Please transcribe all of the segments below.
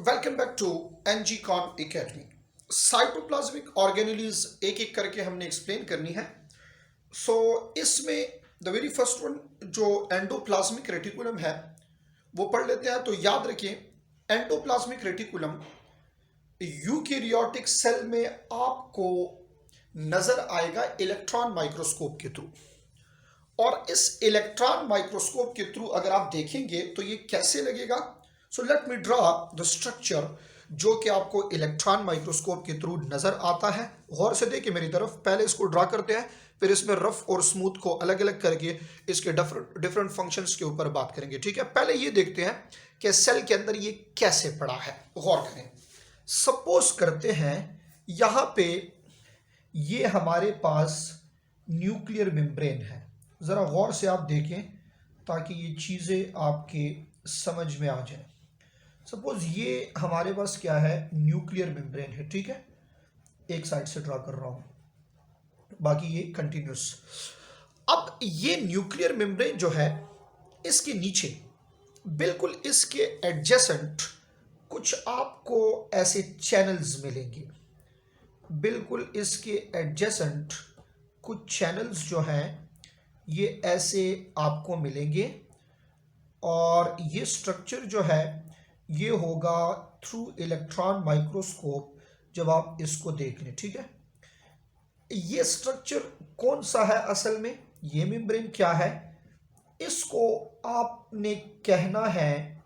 Welcome back to NG Con Academy. Cytoplasmic organelles एक एक करके हमने एक्सप्लेन करनी है। इसमें द वेरी फर्स्ट वन जो एंडोप्लाज्मिक रेटिकुलम है वो पढ़ लेते हैं। तो याद रखिए, एंडोप्लाज्मिक रेटिकुलम यूकैरियोटिक सेल में आपको नजर आएगा इलेक्ट्रॉन माइक्रोस्कोप के थ्रू। और इस इलेक्ट्रॉन माइक्रोस्कोप के थ्रू अगर आप देखेंगे तो ये कैसे लगेगा। So let me draw the structure जो कि आपको इलेक्ट्रॉन माइक्रोस्कोप के थ्रू नजर आता है। गौर से देखिए मेरी तरफ, पहले इसको ड्रॉ करते हैं, फिर इसमें रफ और स्मूथ को अलग अलग करके इसके डिफरेंट फंक्शंस के ऊपर बात करेंगे। ठीक है, पहले ये देखते हैं कि सेल के अंदर ये कैसे पड़ा है। गौर करें, सपोज करते हैं यहां पे ये हमारे पास न्यूक्लियर मेम्ब्रेन है। ज़रा गौर से आप देखें ताकि ये चीज़ें आपके समझ में आ जाए। सपोज ये हमारे पास क्या है, न्यूक्लियर मेम्ब्रेन है। ठीक है, एक साइड से ड्रा कर रहा हूँ, बाकी ये कंटिन्यूस। अब ये न्यूक्लियर मेम्ब्रेन जो है, इसके नीचे बिल्कुल इसके एडजेसेंट कुछ आपको ऐसे चैनल्स मिलेंगे। बिल्कुल इसके एडजेसेंट कुछ चैनल्स जो हैं ये ऐसे आपको मिलेंगे। और ये स्ट्रक्चर जो है ये होगा थ्रू इलेक्ट्रॉन माइक्रोस्कोप जब आप इसको देख लें। ठीक है, ये स्ट्रक्चर कौन सा है असल में, ये मेम्ब्रेन क्या है, इसको आपने कहना है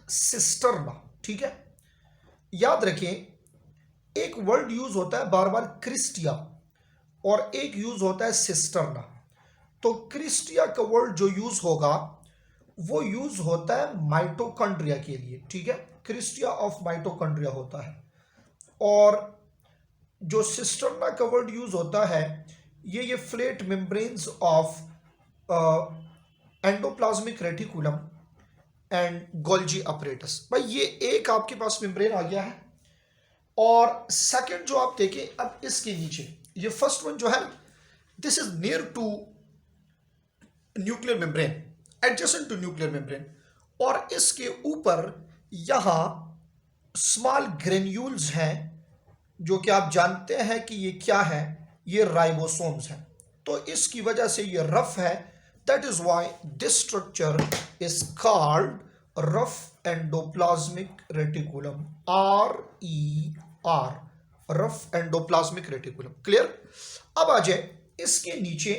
सिस्टर्ना। ठीक है, याद रखें एक वर्ड यूज होता है बार बार क्रिस्टिया और एक यूज होता है सिस्टर्ना। तो क्रिस्टिया का वर्ड जो यूज होगा वो यूज होता है माइटोकॉन्ड्रिया के लिए। ठीक है, क्रिस्टिया ऑफ माइटोकॉन्ड्रिया होता है। और जो सिस्टर्ना का वर्ड यूज होता है ये flat membranes of endoplasmic reticulum and Golgi apparatus. भाई ये एक आपके पास मेम्ब्रेन आ गया है। और सेकंड जो आप देखें, अब इसके नीचे ये फर्स्ट वन जो है, this is near to nuclear membrane, adjacent to nuclear membrane. और इसके ऊपर यहां स्मॉल ग्रेन्यूल्स हैं जो कि आप जानते हैं कि ये क्या है, ये राइबोसोम्स हैं। तो इसकी वजह से ये रफ है। That is why this structure is called rough endoplasmic reticulum, RER, rough endoplasmic reticulum. Clear. अब आ जाए, इसके नीचे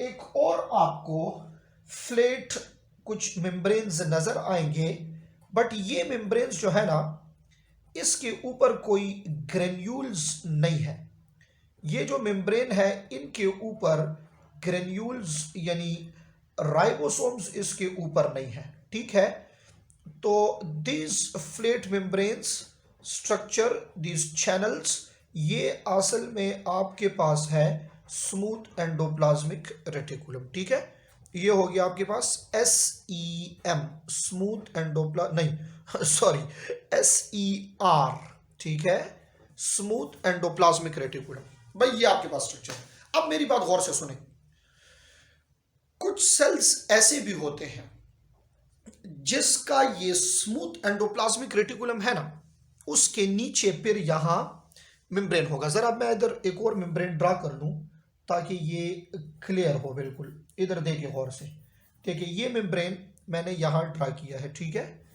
एक और आपको फ्लैट कुछ मेम्ब्रेन्स नजर आएंगे, बट ये मेम्ब्रेन्स जो है ना, इसके ऊपर कोई ग्रेन्यूल्स नहीं है। ये जो मेम्ब्रेन है इनके ऊपर ग्रेन्यूल्स यानी राइबोसोम्स इसके ऊपर नहीं है। ठीक है, तो these flat membranes structure, these channels, ये असल में आपके पास है स्मूथ एंडोप्लाज्मिक रेटिकुलम। ठीक है, ये हो गया आपके पास SEM, स्मूथ नहीं सॉरी, SER। ठीक है, स्मूथ एंडोप्लाज्मिक रेटिकुलम। भाई ये आपके पास स्ट्रक्चर है। अब मेरी बात गौर से सुने, कुछ सेल्स ऐसे भी होते हैं जिसका ये स्मूथ एंडोप्लाज्मिक रेटिकुलम है ना, उसके नीचे फिर यहां मेम्ब्रेन होगा। जरा मैं इधर एक और मेम्ब्रेन ड्रा कर लूं ताकि ये क्लियर हो। बिल्कुल इधर देखिए गौर से, देखिए ये मेम्ब्रेन मैंने यहां ड्रा किया है। ठीक है,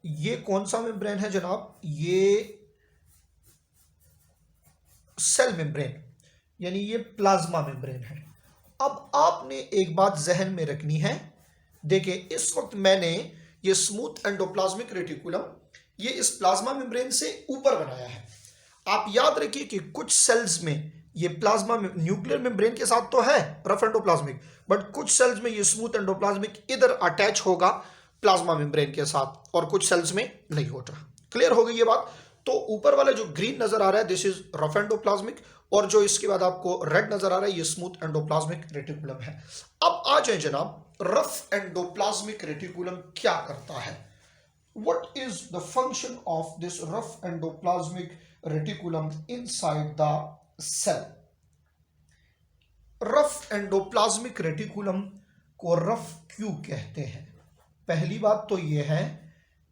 ये कौन सा मेम्ब्रेन है जनाब, ये सेल मेम्ब्रेन यानी ये प्लाज्मा मेम्ब्रेन है। अब आपने एक बात जहन में रखनी है, देखिए इस वक्त मैंने ये स्मूथ एंडोप्लाज्मिक रेटिकुलम ये इस प्लाज्मा मेम्ब्रेन से ऊपर बनाया है। आप याद रखिए कि कुछ सेल्स में ये प्लाज्मा न्यूक्लियर मेम्ब्रेन के साथ तो है रफ एंडोप्लाज्मिक, बट कुछ सेल्स में ये स्मूथ एंडोप्लाज्मिक इधर अटैच होगा प्लाज्मा मेम्ब्रेन के साथ और कुछ सेल्स में नहीं होता। क्लियर हो गई ये बात। तो ऊपर वाला जो ग्रीन नजर आ रहा है दिस इज रफ एंडोप्लाज्मिक, और जो इसके बाद आपको रेड नजर आ रहा है ये स्मूथ एंडोप्लाज्मिक रेटिकुलम है। अब आ जाए जनाब, रफ एंडोप्लाज्मिक रेटिकुलम क्या करता है, what is the function of this rough endoplasmic reticulum inside the cell। Rough endoplasmic reticulum को रफ क्यों कहते हैं? पहली बात तो यह है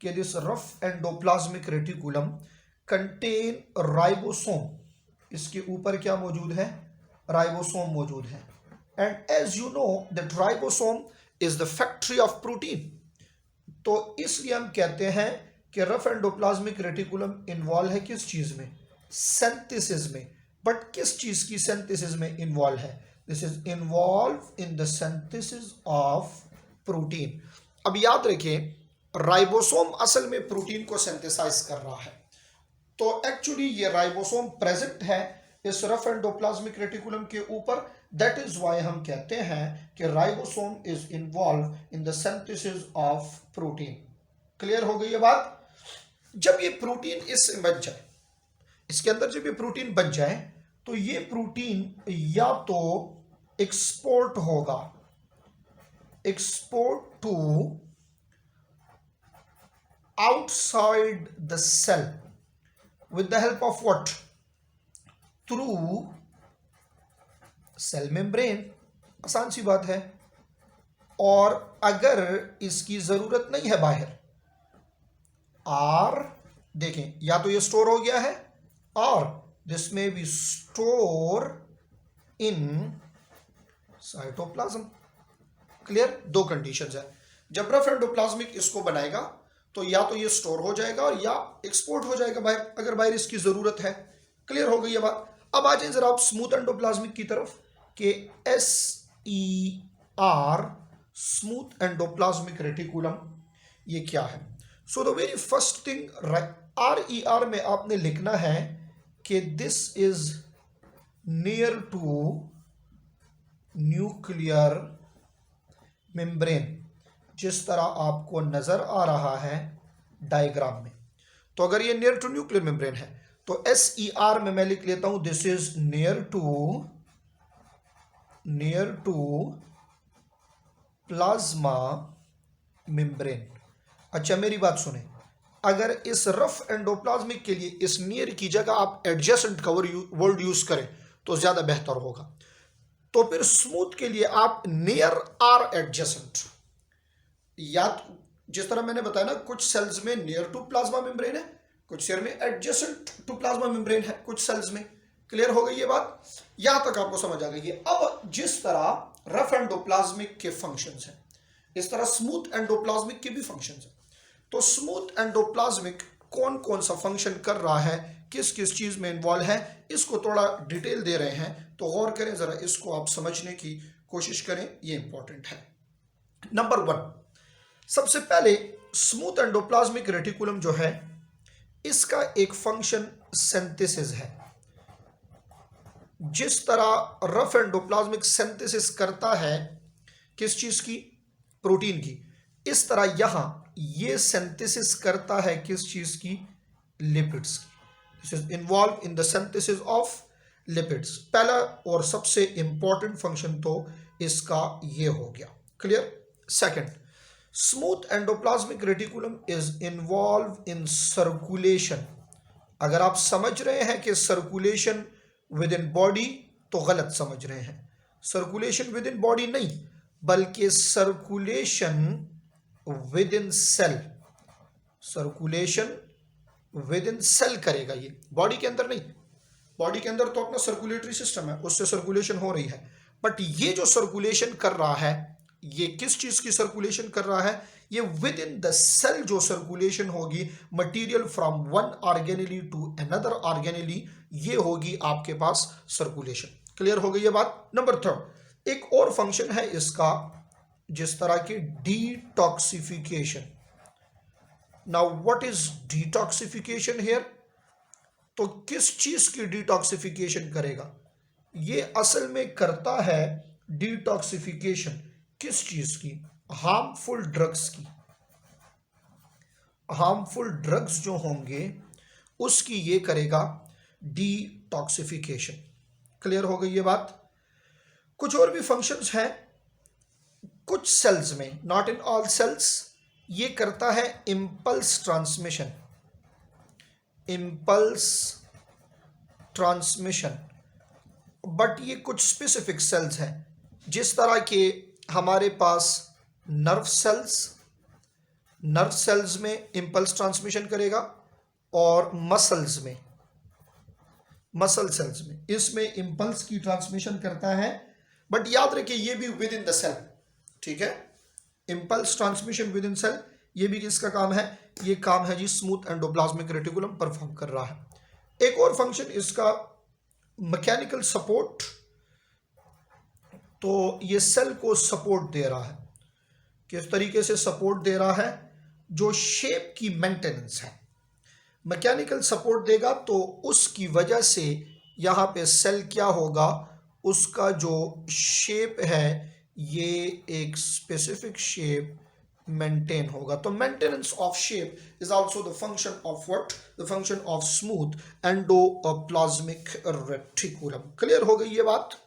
कि this rough endoplasmic reticulum contain ribosome, इसके ऊपर क्या मौजूद है, राइबोसोम मौजूद है। And as you know that ribosome is the factory of protein, तो इसलिए हम कहते हैं कि रफ एंडोप्लाज्मिक रेटिकुलम इन्वॉल्व है किस चीज में, सिंथेसिस में। बट किस चीज की सिंथेसिस में इन्वॉल्व है, this is involve in the synthesis of protein. अब याद रखें, राइबोसोम असल में प्रोटीन को सिंथेसाइज कर रहा है, तो एक्चुअली ये राइबोसोम प्रेजेंट है इस रफ एंडोप्लाज्मिक रेटिकुलम के ऊपर। दैट इज वाई हम कहते हैं कि ribosome is involve in the synthesis of protein. Clear हो गई ये बात। जब ये प्रोटीन इससे बन जाए, इसके अंदर जब ये प्रोटीन बन जाए, तो ये प्रोटीन या तो एक्सपोर्ट होगा, export to outside the cell with the help of what, through cell membrane। आसान सी बात है। और अगर इसकी जरूरत नहीं है बाहर, और देखें या तो ये स्टोर हो गया है और दिस में B store in cytoplasm. Clear, दो कंडीशंस है। जब रफ एंडोप्लाज्मिक इसको बनाएगा तो या तो ये स्टोर हो जाएगा और या एक्सपोर्ट हो जाएगा बाहर, अगर बाहर इसकी जरूरत है। क्लियर हो गई ये बात। अब आ जाए जरा आप स्मूथ एंडोप्लाज्मिक की तरफ, कि SER स्मूथ एंडोप्लाज्मिक रेटिकुलम ये क्या है। So the very first thing, RER में आपने लिखना है कि this is near to nuclear membrane, जिस तरह आपको नजर आ रहा है डायग्राम में। तो अगर ये नियर टू न्यूक्लियर मेम्ब्रेन है तो SER में मैं लिख लेता हूं this is near to plasma membrane. अच्छा मेरी बात सुने, अगर इस रफ एंडोप्लाज्मिक के लिए इस नियर की जगह आप एडजेसेंट का वर्ड यूज करें तो ज्यादा बेहतर होगा। तो फिर स्मूथ के लिए आप नियर आर एडजेसेंट, या जिस तरह मैंने बताया ना, कुछ सेल्स में नियर टू प्लाज्मा मेम्ब्रेन है, कुछ सेल में एडजेसेंट टू प्लाज्मा मेम्ब्रेन है कुछ सेल्स में। क्लियर हो गई ये बात, यहां तक आपको समझ आ गई है। अब जिस तरह रफ एंडोप्लाज्मिक के फंक्शंस हैं, इस तरह स्मूथ एंडोप्लाज्मिक के भी फंक्शंस हैं। तो स्मूथ एंडोप्लाज्मिक कौन कौन सा फंक्शन कर रहा है, किस किस चीज में इन्वॉल्व है, इसको थोड़ा डिटेल दे रहे हैं, तो गौर करें जरा, इसको आप समझने की कोशिश करें, ये इंपॉर्टेंट है। नंबर 1, सबसे पहले स्मूथ एंडोप्लाज्मिक रेटिकुलम जो है, इसका एक फंक्शन सिंथेसिस है। जिस तरह रफ एंडोप्लाज्मिक सिंथेसिस करता है किस चीज की, प्रोटीन की, इस तरह यहां ये सिंथेसिस करता है किस चीज की, लिपिड्स की। This is involve in the synthesis of lipids. पहला और सबसे इंपॉर्टेंट फंक्शन तो इसका ये हो गया। Clear. Second, smooth endoplasmic reticulum is involve in circulation. अगर आप समझ रहे हैं कि सर्कुलेशन विद इन बॉडी, तो गलत समझ रहे हैं। सर्कुलेशन विद इन बॉडी नहीं, बल्कि circulation within cell. Circulation within cell करेगा ये, बॉडी के अंदर नहीं। बॉडी के अंदर तो अपना सर्कुलेटरी सिस्टम है, उससे सर्कुलेशन हो रही है, बट ये जो सर्कुलेशन कर रहा है, ये किस चीज की सर्कुलेशन कर रहा है, ये विद इन द सेल जो सर्कुलेशन होगी, material from one organelle to another organelle, ये होगी आपके पास सर्कुलेशन। क्लियर हो गई ये बात। नंबर 3, एक और फंक्शन है इसका, जिस तरह की detoxification. Now what is detoxification here, तो किस चीज की डिटॉक्सिफिकेशन करेगा, ये असल में करता है डिटॉक्सिफिकेशन किस चीज की, हार्मफुल ड्रग्स की। हार्मफुल ड्रग्स जो होंगे उसकी ये करेगा डिटॉक्सिफिकेशन। क्लियर हो गई ये बात। कुछ और भी फंक्शंस हैं कुछ सेल्स में, नॉट इन ऑल सेल्स। ये करता है impulse transmission. Impulse transmission, but ये कुछ स्पेसिफिक सेल्स हैं, जिस तरह के हमारे पास नर्व सेल्स, नर्व सेल्स में इंपल्स ट्रांसमिशन करेगा और मसल सेल्स में इसमें इंपल्स की ट्रांसमिशन करता है। बट याद रखिए ये भी विद इन द सेल, ठीक है, impulse transmission within cell, ये भी किसका काम है, ये काम है जी स्मूथ एंडोप्लाज्मिक रेटिकुलम परफॉर्म कर रहा है। एक और फंक्शन इसका मैकेनिकल सपोर्ट, तो ये सेल को सपोर्ट दे रहा है, किस तरीके से सपोर्ट दे रहा है, जो शेप की मेंटेनेंस है, मैकेनिकल सपोर्ट देगा तो उसकी वजह से यहाँ पे सेल क्या होगा, उसका जो शेप है ये एक स्पेसिफिक शेप मेंटेन होगा। तो maintenance of shape is also the function of what, the function of smooth endoplasmic reticulum. Clear हो गई ये बात।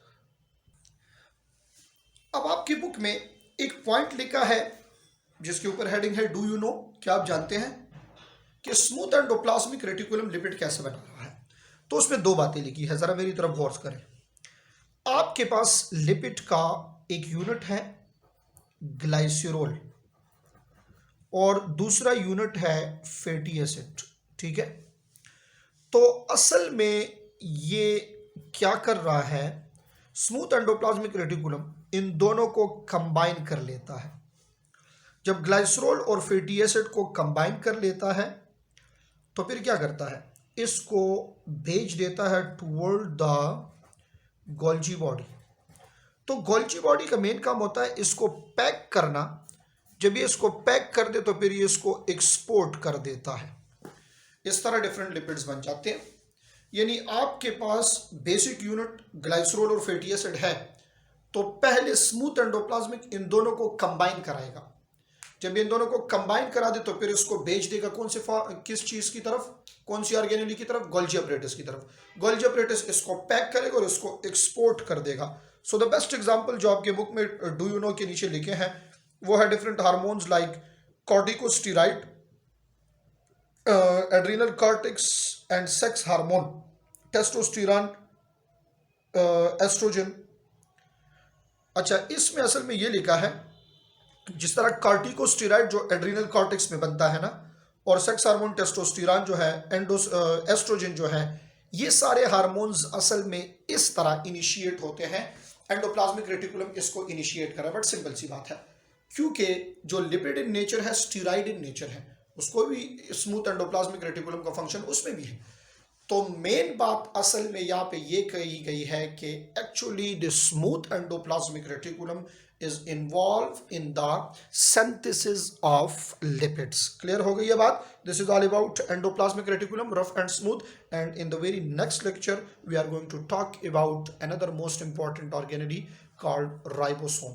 अब आपकी बुक में एक पॉइंट लिखा है जिसके ऊपर हेडिंग है डू यू नो, क्या आप जानते हैं कि स्मूथ एंडोप्लाज्मिक रेटिकुलम लिपिड कैसे बना रहा है। तो उसमें दो बातें लिखी है, जरा मेरी तरफ गौर करें। आपके पास लिपिड का एक यूनिट है ग्लाइसरॉल और दूसरा यूनिट है फैटी एसिड, ठीक है। तो असल में ये क्या कर रहा है, स्मूथ एंडोप्लाज्मिक रेटिकुलम इन दोनों को कंबाइन कर लेता है। जब ग्लाइसरॉल और फैटी एसिड को कंबाइन कर लेता है तो फिर क्या करता है, इसको भेज देता है टुवर्ड द गोल्जी बॉडी। तो गोल्जी बॉडी का मेन काम होता है इसको पैक करना। जब ये इसको पैक कर दे तो फिर ये इसको एक्सपोर्ट कर देता है। इस तरह डिफरेंट लिपिड्स बन जाते हैं। यानी आपके पास बेसिक यूनिट ग्लाइसरॉल और फैटी एसिड है तो पहले स्मूथ एंडोप्लाज्मिक इन दोनों को कंबाइन कराएगा। जब इन दोनों को कंबाइन करा दे तो फिर इसको भेज देगा कौन से किस चीज की तरफ, कौन सी ऑर्गेनेली की तरफ, गोल्जी अपरेटस की तरफ। गोल्जी अपरेटस इसको पैक करेगा और इसको एक्सपोर्ट कर देगा। सो द बेस्ट एग्जांपल जो आपके बुक में डू यू नो के नीचे लिखे हैं वो है different hormones like corticosteroid, adrenal cortex and sex hormone, testosterone, oestrogen. अच्छा, इसमें असल में ये लिखा है जिस तरह कॉर्टिकोस्टेरॉइड जो एड्रिनल कॉर्टेक्स में बनता है ना, और सेक्स हार्मोन टेस्टोस्टेरोन जो है, एस्ट्रोजन जो है, ये सारे हार्मोन्स असल में इस तरह इनिशिएट होते हैं। एंडोप्लाज्मिक रेटिकुलम इसको इनिशिएट कर रहा है। बट सिंपल सी बात है, क्योंकि जो लिपिड इन नेचर है, स्टीराइड इन नेचर है, उसको भी स्मूथ एंडोप्लाज्मिक रेटिकुलम का फंक्शन उसमें भी है। तो मेन बात असल में यहाँ पे ये कही गई है कि actually the smooth endoplasmic reticulum is involved in the synthesis of lipids. Clear हो गई ये बात? This is all about endoplasmic reticulum, rough and smooth. And in the very next lecture, we are going to talk about another most important organelle called ribosome.